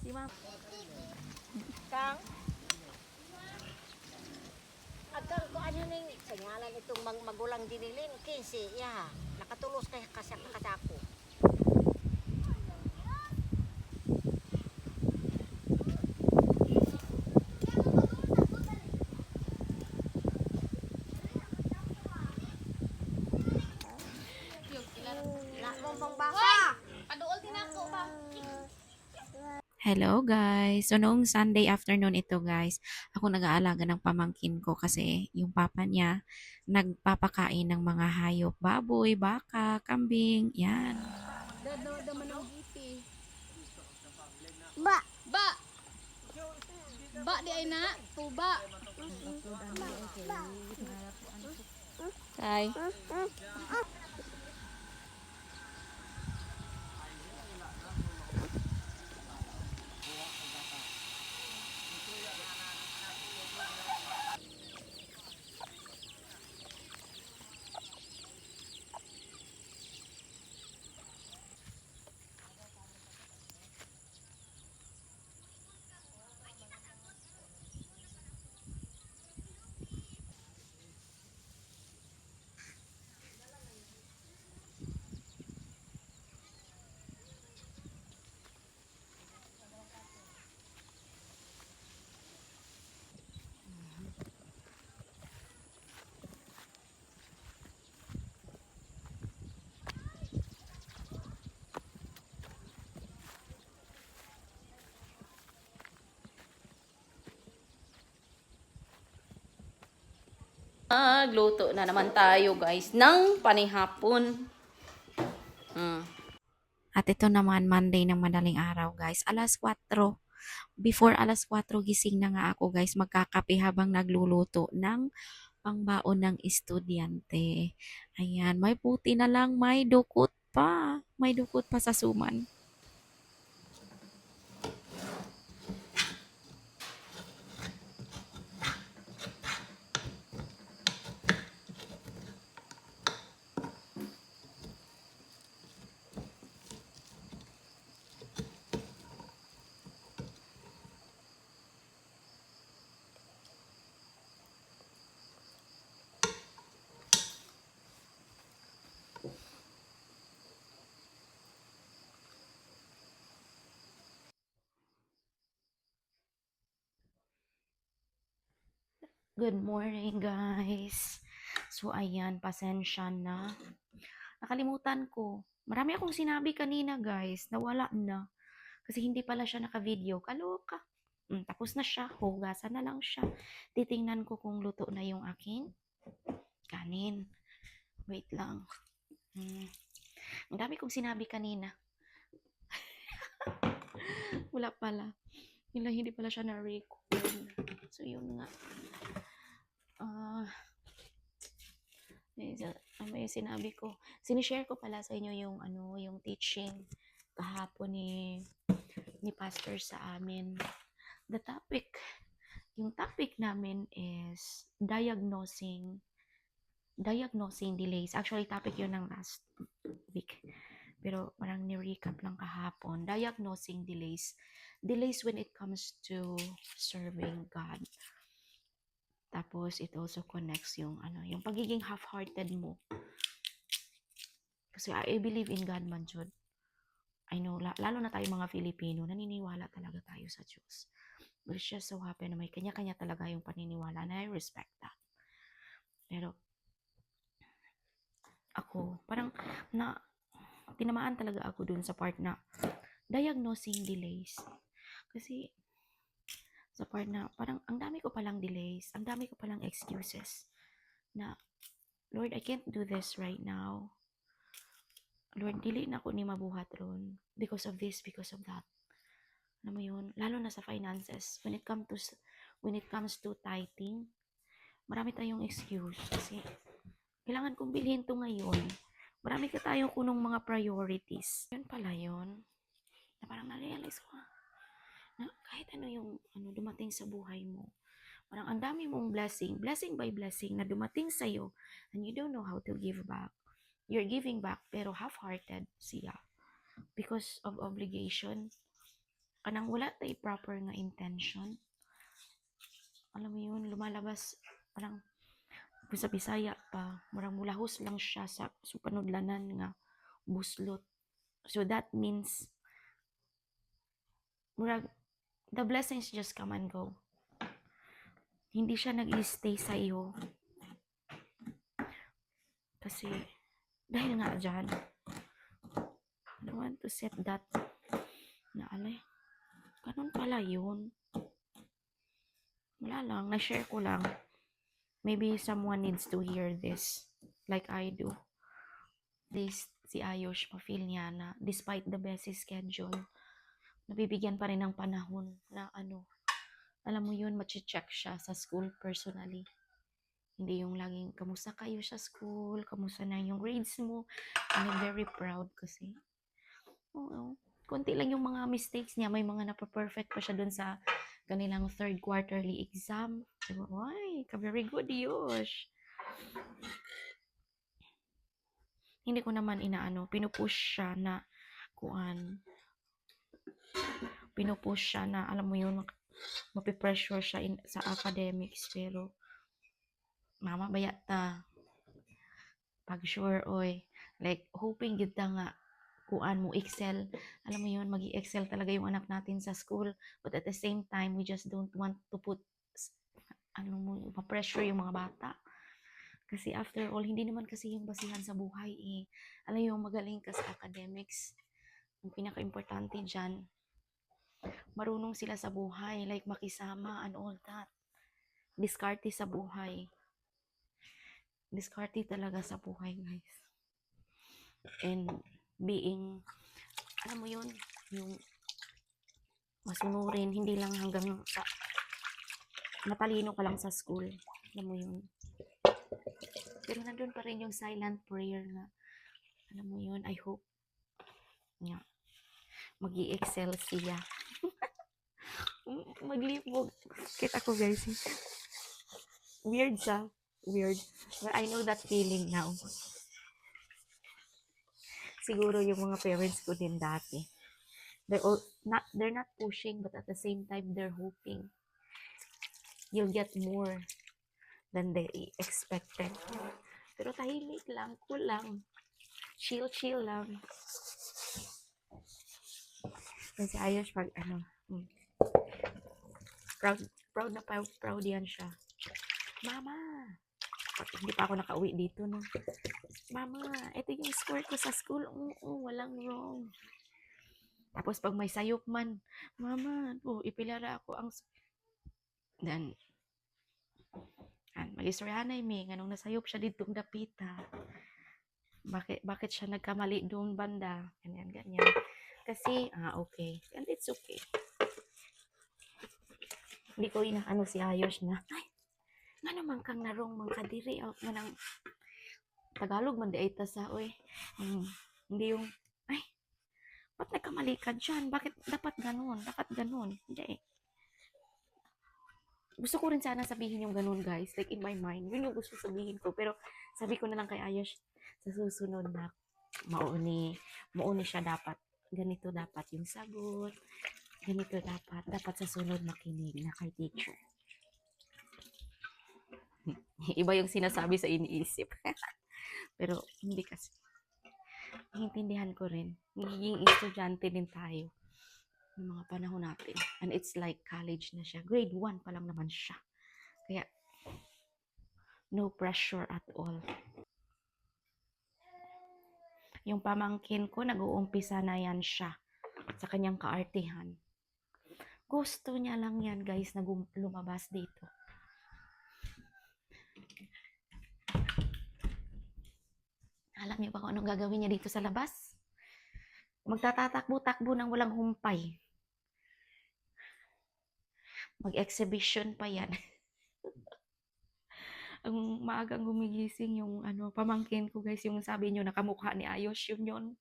Si Ma'am. Kang? Agkang ko ano ning sanyalan itong magulang dinilin 15 ya. Nakatulos kay kasak nakasako. Na mong pangbasa. Paduol din ako ba? Hello guys! So noong Sunday afternoon ito guys, ako nag-aalaga ng pamangkin ko kasi yung papa niya nagpapakain ng mga hayop, baboy, baka, kambing, yan. Daman ng gipi. Ba. Ba! Ba di ay na. Tuba. Kay. Magluto na naman tayo guys ng panihapon. At ito naman Monday ng madaling araw guys. Alas 4. Before alas 4 gising na nga ako guys. Magkakape habang nagluluto ng pangbaon ng estudyante. Ayan, may puti na lang, may dukot pa. May dukot pa sa suman. Good morning guys. So ayan, pasensya na. Nakalimutan ko. Marami akong sinabi kanina guys. Nawala na. Kasi hindi pala siya naka-video. Kaloka. Tapos na siya. Hugasan na lang siya. Titingnan ko kung luto na yung aking kanin. Wait lang. Ang dami kong sinabi kanina. Wala pala. Hindi pala siya na-record. So yun nga. May sinabi ko. Sinishare ko pala sa inyo yung yung teaching kahapon ni pastor sa amin. Yung topic namin is diagnosing delays. Actually, topic yun ng last week. Pero parang ni-recap lang kahapon. Diagnosing delays. Delays when it comes to serving God. Tapos, it also connects yung pagiging half-hearted mo. Kasi I believe in God man, Jud. I know, lalo na tayo mga Filipino, naniniwala talaga tayo sa Diyos. But it's just so happen na may kanya-kanya talaga yung paniniwala, and I respect that. Pero, ako, parang tinamaan talaga ako dun sa part na diagnosing delays. Kasi, sa part na parang ang dami ko palang delays, ang dami ko palang excuses na, Lord, I can't do this right now. Lord, dili na ako ni mabuhat ron because of this, because of that. Alam mo yun, lalo na sa finances. When it comes to tithing, marami tayong excuse kasi kailangan kong bilhin to ngayon. Marami ka tayong kunong mga priorities. Yun pala yun. Na parang na-realize ko na kahit yung dumating sa buhay mo, parang ang dami mong blessing by blessing na dumating sa'yo and you don't know how to give back. You're giving back pero half-hearted siya. because of obligation. Kanang wala tay proper nga intention. Alam mo yun, lumalabas parang kung sa Bisaya pa, murang mulahos lang siya sa panudlanan nga buslot. So that means murag the blessings just come and go. Hindi siya nag-stay sa iyo kasi dahil nga dyan, I don't want to set that na alay. Ganun pala yun. Wala lang, na-share ko lang. Maybe someone needs to hear this like I do. This si Ayush ma-feel niya na despite the busy schedule, nabibigyan pa rin ng panahon na alam mo yun, machi-check siya sa school personally. Hindi yung laging, kamusta kayo sa school? Kamusta na yung grades mo? And I'm very proud kasi. Oo. Konti lang yung mga mistakes niya. May mga napa-perfect pa siya dun sa kanilang third quarterly exam. Diba? Ay, very good, Yosh. Hindi ko naman pinupush siya na pinupush siya na, alam mo yun, mapipressure siya sa academics. Pero, mama, bayat ta. Pag sure, oy. Like, hoping kita nga, mo excel. Alam mo yun, mag-excel talaga yung anak natin sa school. But at the same time, we just don't want to put, ma-pressure yung mga bata. Kasi after all, hindi naman kasi yung basihan sa buhay eh. Alam yung magaling ka sa academics. Ang pinaka-importante dyan, marunong sila sa buhay. Like makisama and all that. Diskarte sa buhay. Diskarte talaga sa buhay, guys. And being, alam mo yun, yung masunurin, hindi lang hanggang sa matalino ka lang sa school. Alam mo yun. Pero nandun pa rin yung silent prayer na, alam mo yun, I hope nga, mag-i-excel siya. Maglipog. Kita ko, guys. Weird siya. Weird. But I know that feeling now. Siguro yung mga parents ko din dati. They're not pushing, but at the same time, they're hoping you'll get more than they expected. Pero tahimik lang, cool lang. Chill lang. Kasi ayos pag proud yan siya. Mama! Hindi pa ako nakauwi dito, no? Mama, ito yung score ko sa school. Oo, walang wrong. Tapos pag may sayop man, Mama, ipilara ako ang... Then, mag-istoryanay mi, ganong nasayop siya ditong dapita. Bakit siya nagkamali doon banda? Ganyan. Kasi, okay. And it's okay. Hindi ko si Ayos na, ay, nga naman kang narong mga kadiri, nga nang Tagalog man di ay sa, hindi yung, ay, ba't nagkamali ka dyan? Bakit dapat ganun? Hindi. Gusto ko rin sana sabihin yung ganun, guys. Like, in my mind, yun yung gusto sabihin ko. Pero, sabi ko na lang kay Ayos, sa susunod na, mauni siya dapat. Ganito dapat yung sagot. Ganito dapat sa sunod makinig na kay teacher. Iba yung sinasabi sa iniisip. Pero hindi kasi. Naintindihan ko rin. Nagiging estudyante din tayo ng mga panahon natin. And it's like college na siya. Grade 1 pa lang naman siya. Kaya, no pressure at all. Yung pamangkin ko, nag-uumpisa na yan siya sa kanyang kaartihan. Gusto niya lang yan, guys, na lumabas dito. Alam niyo ba kung anong gagawin niya dito sa labas? Magtatatakbo-takbo ng walang humpay. Mag-exhibition pa yan. Ang maagang gumigising yung pamangkin ko, guys, yung sabi niyo nakamukha ni Ayos, yun.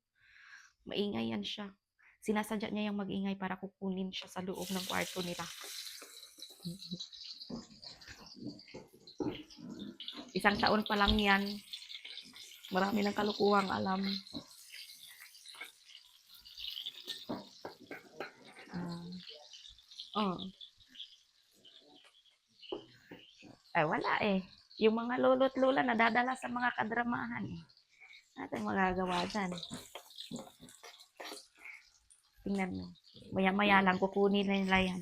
Maingay yan siya. Sinasadya niya yung mag-ingay para kukunin siya sa loob ng kwarto nila. Isang taon pa lang yan. Marami ng kalukuhang alam. Oh. Ay, wala eh. Yung mga lolo't lola nadadala sa mga kadramahan eh. Natin magagawa dyan. Tingnan mo. Maya-maya lang kukunin na nila yan.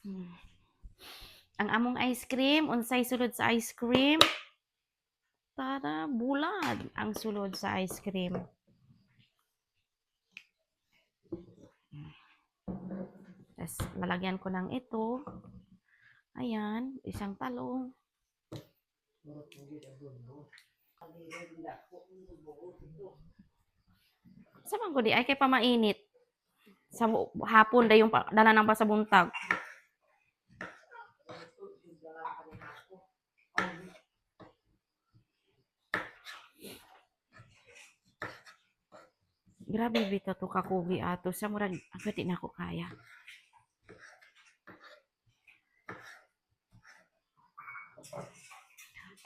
Hmm. Ang among ice cream, unsay sulod sa ice cream? Tara, bulad ang sulod sa ice cream. Tapos, lalagyan ko ng ito. Ayan, isang talong. Saman ko di, ay kay pamainit. Sa hapon, da yung dala ng pasabuntag. Grabe bito to kakugi ato. Sa murag, agad na ako kaya.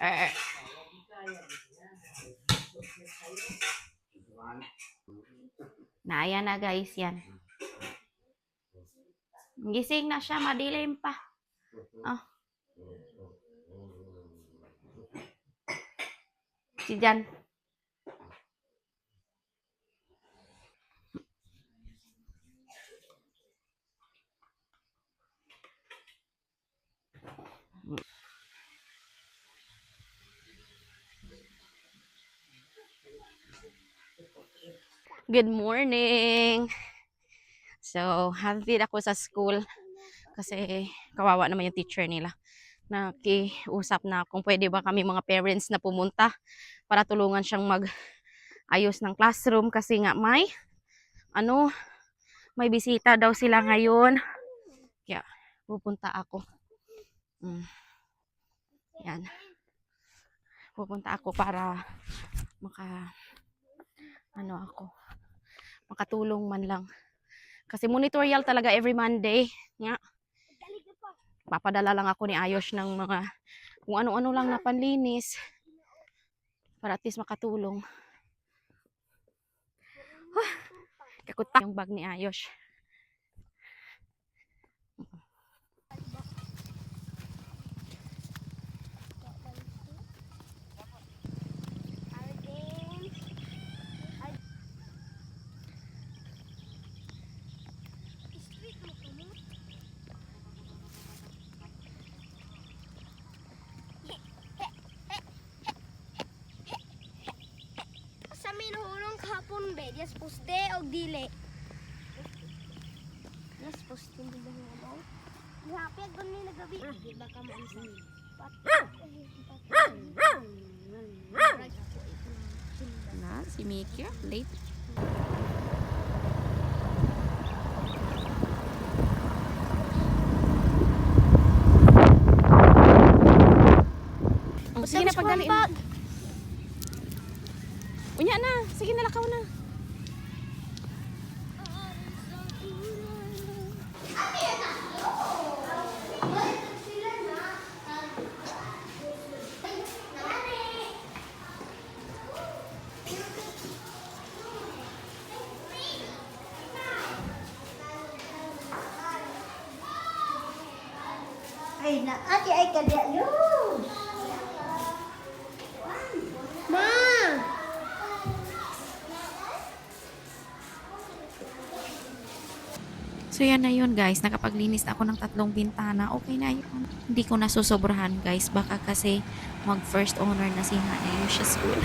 Eh. Ayan na guys, yan. Gising na siya, madilim pa. Oh. Si Jan. Good morning! So, hatid ako sa school kasi kawawa naman yung teacher nila. Nakiusap na kung pwede ba kami mga parents na pumunta para tulungan siyang mag-ayos ng classroom kasi nga may bisita daw sila ngayon. Kaya pupunta ako. Yan. Pupunta ako para makatulong man lang. Kasi monitorial talaga every Monday. Nga. Papadala lang ako ni Ayos ng mga kung ano-ano lang na panlinis para at least makatulong. Kakuta yung bag ni Ayos. Sa minuhulong kahapon be, dias poste og dili. Dias poste di ba nga daw? Hapit gud ni nagabi. Di ba ka maansan? Na, si Mickey, late. Sige na, pagdali na. Unya na, sige na, lakaw na. Ay, na, ate ay kadya yun. Ma! So yan na yun guys, nakapaglinis na ako ng 3 bintana, okay na yun. Hindi ko nasusobrahan guys, baka kasi mag first owner na si Hana yung siya school.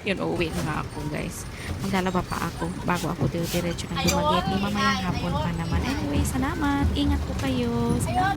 Yun, uwi na ako guys. Maglalaba pa ako bago ako diretso ng Dumaguete. Mamayang hapon pa naman. Anyway, salamat. Ingat po kayo. Salamat.